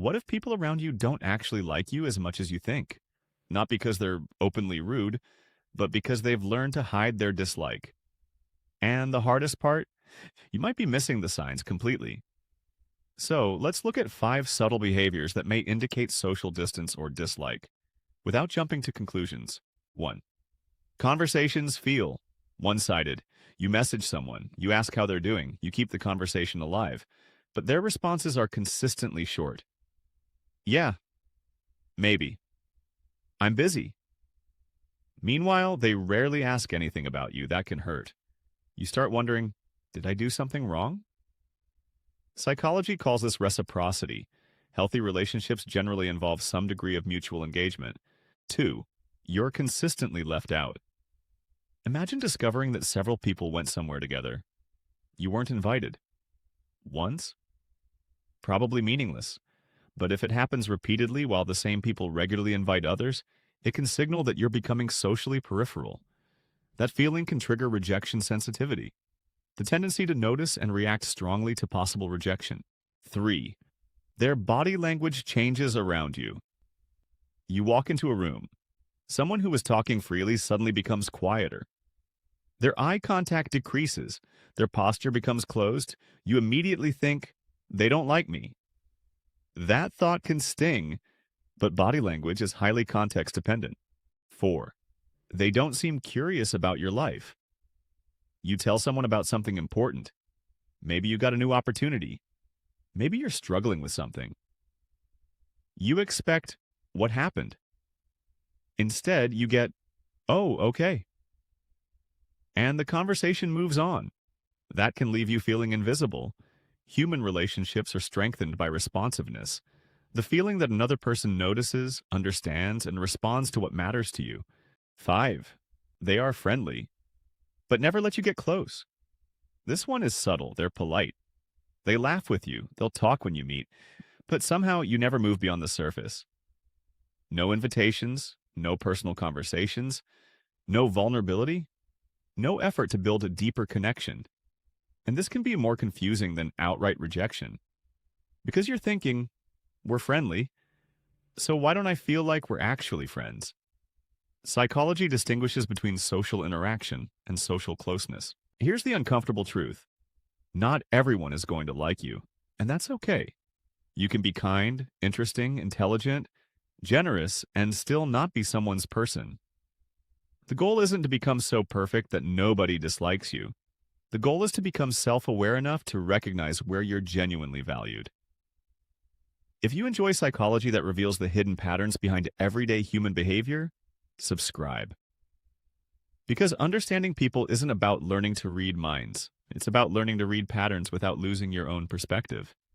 What if people around you don't actually like you as much as you think? Not because they're openly rude, but because they've learned to hide their dislike. And the hardest part? You might be missing the signs completely. So let's look at 5 subtle behaviors that may indicate social distance or dislike, without jumping to conclusions. 1. Conversations feel one-sided. You message someone, you ask how they're doing, you keep the conversation alive, but their responses are consistently short. Yeah, maybe. I'm busy. Meanwhile, they rarely ask anything about you. That can hurt. You start wondering, did I do something wrong? Psychology calls this reciprocity. Healthy relationships generally involve some degree of mutual engagement. 2. You're consistently left out. Imagine discovering that several people went somewhere together. You weren't invited. Once? Probably meaningless. But if it happens repeatedly while the same people regularly invite others, it can signal that you're becoming socially peripheral. That feeling can trigger rejection sensitivity, the tendency to notice and react strongly to possible rejection. 3. Their body language changes around you. You walk into a room. Someone who was talking freely suddenly becomes quieter. Their eye contact decreases. Their posture becomes closed. You immediately think, they don't like me. That thought can sting, but body language is highly context dependent. 4. They don't seem curious about your life. You tell someone about something important. Maybe you got a new opportunity. Maybe you're struggling with something. You expect, what happened? Instead, you get, oh, okay. And the conversation moves on. That can leave you feeling invisible. Human relationships are strengthened by responsiveness, the feeling that another person notices, understands, and responds to what matters to you. 5. They are friendly, but never let you get close. This one is subtle. They're polite. They laugh with you. They'll talk when you meet, but somehow you never move beyond the surface. No invitations, no personal conversations, no vulnerability, no effort to build a deeper connection. And this can be more confusing than outright rejection. Because you're thinking, we're friendly, so why don't I feel like we're actually friends? Psychology distinguishes between social interaction and social closeness. Here's the uncomfortable truth. Not everyone is going to like you, and that's okay. You can be kind, interesting, intelligent, generous, and still not be someone's person. The goal isn't to become so perfect that nobody dislikes you. The goal is to become self-aware enough to recognize where you're genuinely valued. If you enjoy psychology that reveals the hidden patterns behind everyday human behavior, subscribe. Because understanding people isn't about learning to read minds. It's about learning to read patterns without losing your own perspective.